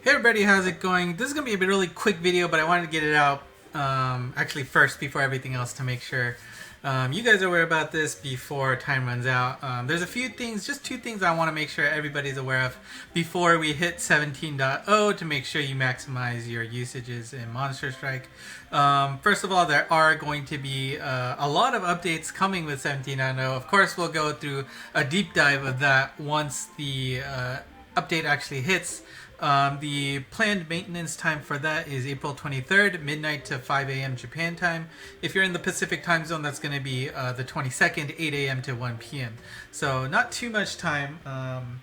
Hey everybody, how's it going? This is going to be a really quick video, but I wanted to get it out actually first before everything else to make sure you guys are aware about this before time runs out. There's a few things, just two things I want to make sure everybody's aware of before we hit 17.0 to make sure you maximize your usages in Monster Strike. First of all, there are going to be a lot of updates coming with 17.0. Of course, we'll go through a deep dive of that once the update actually hits. The planned maintenance time for that is April 23rd, midnight to 5 a.m. Japan time. If you're in the Pacific time zone, that's going to be the 22nd, 8 a.m. to 1 p.m. So not too much time,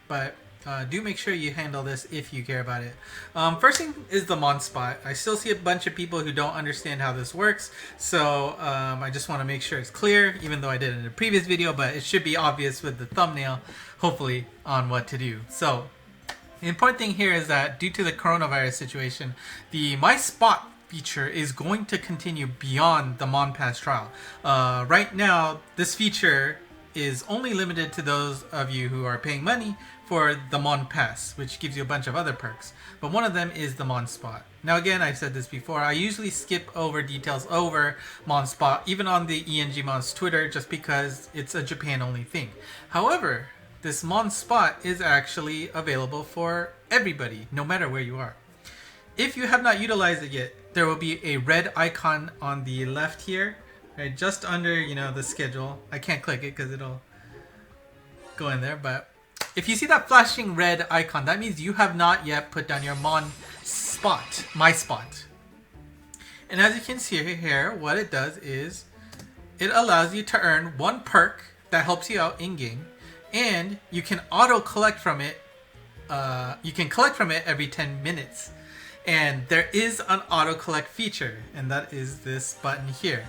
but do make sure you handle this if you care about it. First thing is the Mon spot. I still see a bunch of people who don't understand how this works, so I just want to make sure it's clear, even though I did it in a previous video, but it should be obvious with the thumbnail, hopefully, on what to do. So the important thing here is that due to the coronavirus situation, the My Spot feature is going to continue beyond the Mon Pass trial. Right now, this feature is only limited to those of you who are paying money for the Mon Pass, which gives you a bunch of other perks. But one of them is the Mon Spot. Now again, I've said this before, I usually skip over details over Mon Spot, even on the ENGmon's Twitter, just because it's a Japan only thing. However, this Mon Spot is actually available for everybody, no matter where you are. If you have not utilized it yet, there will be a red icon on the left here, right, just under, the schedule. I can't click it because it'll go in there, but if you see that flashing red icon, that means you have not yet put down your Mon Spot, My Spot. And as you can see here, what it does is it allows you to earn one perk that helps you out in-game, and you can auto collect from it. You can collect from it every 10 minutes. And there is an auto collect feature, and that is this button here.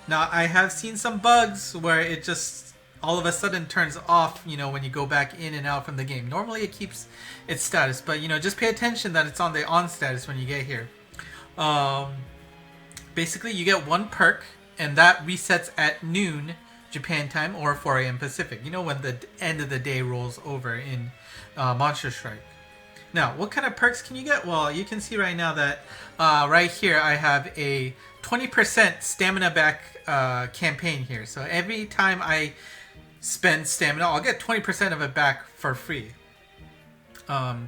Now, I have seen some bugs where it just all of a sudden turns off, when you go back in and out from the game. Normally it keeps its status, but just pay attention that it's on the on status when you get here. Basically, you get one perk, and that resets at noon Japan time or 4 a.m. Pacific, when the end of the day rolls over in Monster Strike. Now, what kind of perks can you get? Well, you can see right now that right here I have a 20% stamina back campaign here. So every time I spend stamina, I'll get 20% of it back for free.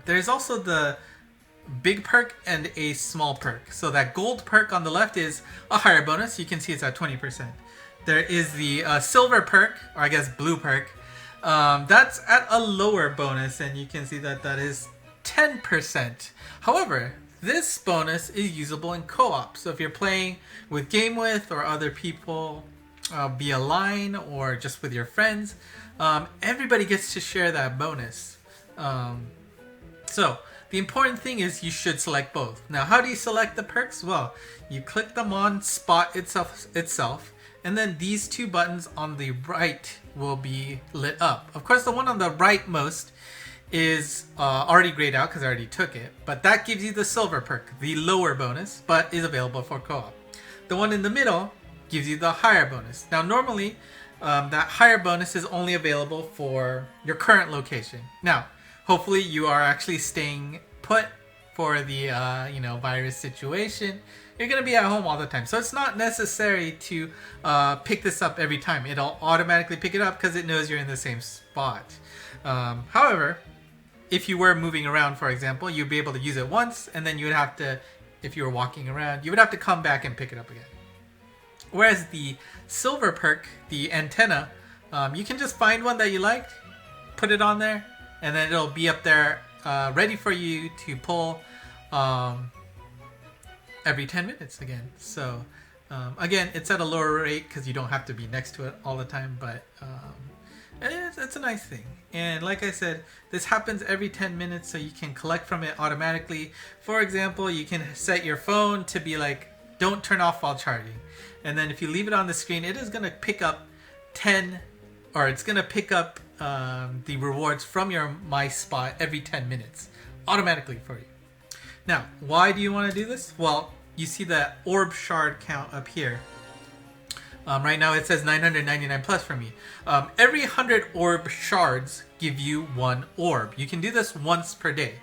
There's also the big perk and a small perk. So that gold perk on the left is a higher bonus. You can see it's at 20%. There is the silver perk, or I guess blue perk. That's at a lower bonus, and you can see that that is 10%. However, this bonus is usable in co-op. So if you're playing with GameWith or other people via line or just with your friends, everybody gets to share that bonus. So the important thing is you should select both. Now, how do you select the perks? Well, you click the Mon Spot itself, and then these two buttons on the right will be lit up. Of course, the one on the right most is already grayed out because I already took it, but that gives you the silver perk, the lower bonus, but is available for co-op. The one in the middle gives you the higher bonus. Now, normally, that higher bonus is only available for your current location. Now, hopefully you are actually staying put for the virus situation. You're going to be at home all the time. So it's not necessary to pick this up every time. It'll automatically pick it up because it knows you're in the same spot. However, if you were moving around, for example, you'd be able to use it once, and then you would have to, if you were walking around, you would have to come back and pick it up again. Whereas the silver perk, the antenna, you can just find one that you liked, put it on there, and then it'll be up there ready for you to pull every 10 minutes again. So again, it's at a lower rate because you don't have to be next to it all the time, but it's a nice thing. And like I said, this happens every 10 minutes, so you can collect from it automatically. For example, you can set your phone to be like, don't turn off while charging. And then if you leave it on the screen, it is going to pick up the rewards from your My Spot every 10 minutes automatically for you. Now, why do you want to do this? Well, you see the orb shard count up here. Right now it says 999 plus for me. Every 100 orb shards give you one orb. You can do this once per day.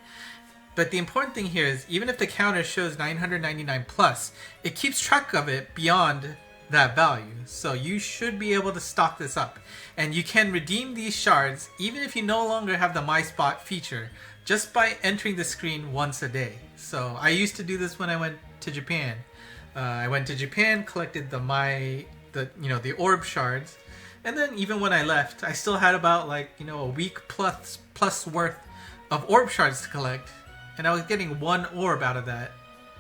But the important thing here is even if the counter shows 999 plus, it keeps track of it beyond that value. So you should be able to stock this up. And you can redeem these shards even if you no longer have the My Spot feature, just by entering the screen once a day. So I used to do this when I went to Japan. I went to Japan, collected the orb shards, and then even when I left, I still had about a week plus worth of orb shards to collect. And I was getting one orb out of that.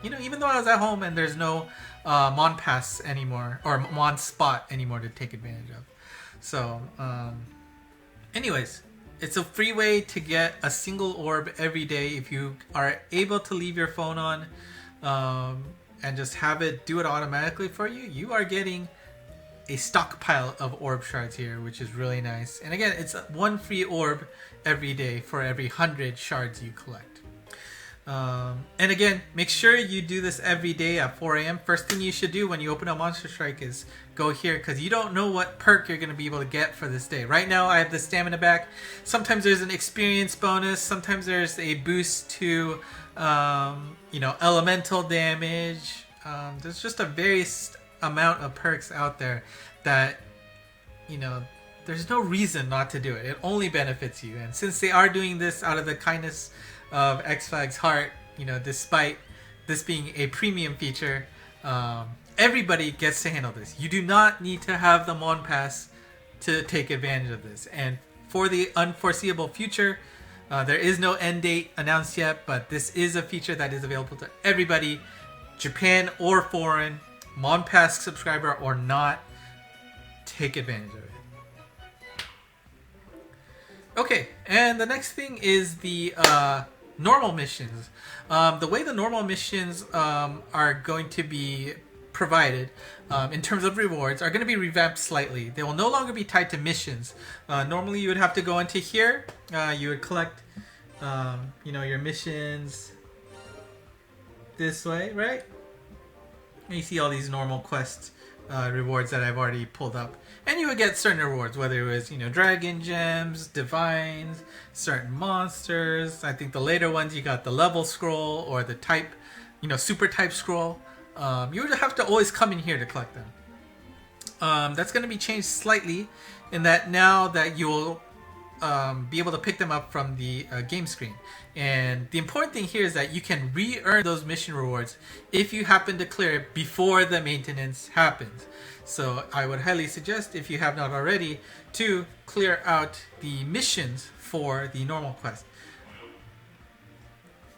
Even though I was at home and there's no Mon Pass anymore, or Mon Spot anymore to take advantage of. So, anyways, it's a free way to get a single orb every day if you are able to leave your phone on and just have it do it automatically for you. You are getting a stockpile of orb shards here, which is really nice. And again, it's one free orb every day for every 100 shards you collect. And again, make sure you do this every day at 4 a.m. First thing you should do when you open a Monster Strike is go here, because you don't know what perk you're going to be able to get for this day. Right now, I have the stamina back. Sometimes there's an experience bonus. Sometimes there's a boost to, elemental damage. There's just a various amount of perks out there that, there's no reason not to do it. It only benefits you. And since they are doing this out of the kindness of X-Flag's heart, despite this being a premium feature, everybody gets to handle this. You do not need to have the Mon Pass to take advantage of this. And for the unforeseeable future, there is no end date announced yet, but this is a feature that is available to everybody, Japan or foreign, Mon Pass subscriber or not. Take advantage of it. Okay, and the next thing is the normal missions. The way the normal missions are going to be provided in terms of rewards are going to be revamped slightly. They will no longer be tied to missions. Normally you would have to go into here, you would collect your missions this way, right? And you see all these normal quest rewards that I've already pulled up. And you would get certain rewards, whether it was, dragon gems, divines, certain monsters. I think the later ones, you got the level scroll or the type, super type scroll. You would have to always come in here to collect them. That's going to be changed slightly in that now that you'll be able to pick them up from the game screen. And the important thing here is that you can re-earn those mission rewards if you happen to clear it before the maintenance happens. So I would highly suggest, if you have not already, to clear out the missions for the normal quest.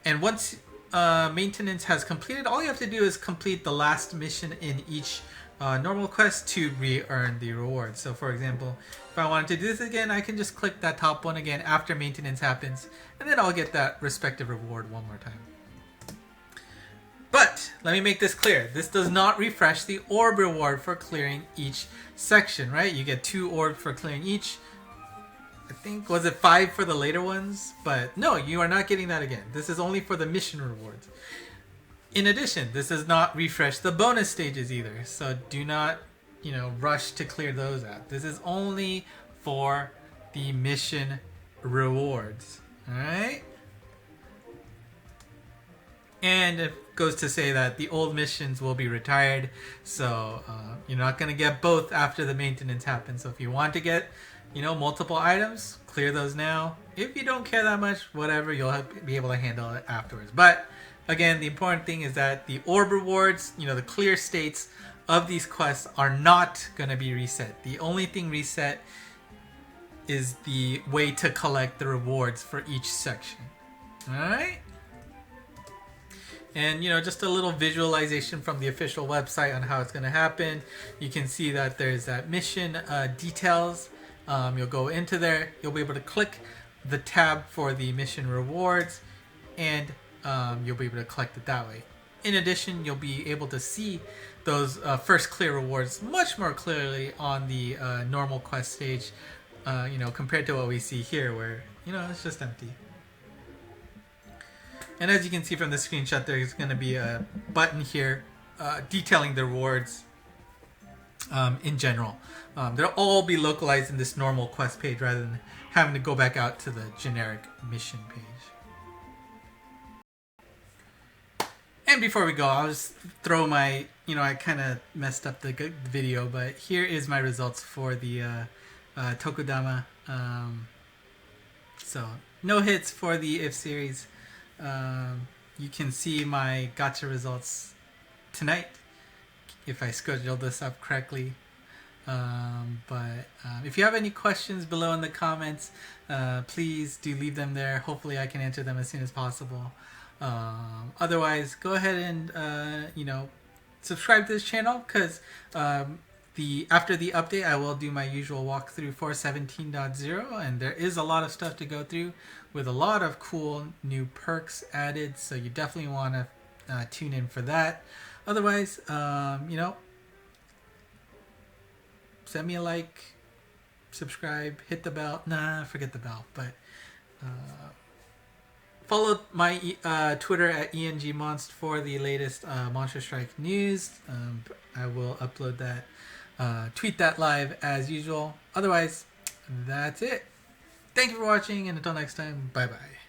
And once maintenance has completed, all you have to do is complete the last mission in each normal quest to re-earn the reward. So for example, if I wanted to do this again, I can just click that top one again after maintenance happens, and then I'll get that respective reward one more time. But let me make this clear. This does not refresh the orb reward for clearing each section, right? You get 2 orbs for clearing each. I think, was it 5 for the later ones? But no, you are not getting that again. This is only for the mission rewards. In addition, this does not refresh the bonus stages either. So do not, rush to clear those out. This is only for the mission rewards. Alright? And it goes to say that the old missions will be retired. So you're not going to get both after the maintenance happens. So if you want to get, multiple items, clear those now. If you don't care that much, whatever, you'll be able to handle it afterwards. But again, the important thing is that the orb rewards, the clear states of these quests are not going to be reset. The only thing reset is the way to collect the rewards for each section. Alright? And, just a little visualization from the official website on how it's going to happen. You can see that there's that mission details. You'll go into there. You'll be able to click the tab for the mission rewards, and you'll be able to collect it that way. In addition, you'll be able to see those first clear rewards much more clearly on the normal quest stage, compared to what we see here where, it's just empty. And as you can see from the screenshot, there's going to be a button here detailing the rewards in general. They'll all be localized in this normal quest page rather than having to go back out to the generic mission page. And before we go, I'll just throw my, I kind of messed up the video, but here is my results for the Tokudama. So no hits for the If series. You can see my gacha results tonight if I scheduled this up correctly. But if you have any questions below in the comments, please do leave them there. Hopefully I can answer them as soon as possible. Otherwise, go ahead and subscribe to this channel, because after the update I will do my usual walkthrough for 17.0, and there is a lot of stuff to go through with a lot of cool new perks added, so you definitely want to tune in for that. Otherwise, send me a like, subscribe, hit the bell. Nah, forget the bell. But follow my Twitter at ENGMonst for the latest Monster Strike news. I will upload that, tweet that live as usual. Otherwise, that's it. Thank you for watching, and until next time, bye-bye.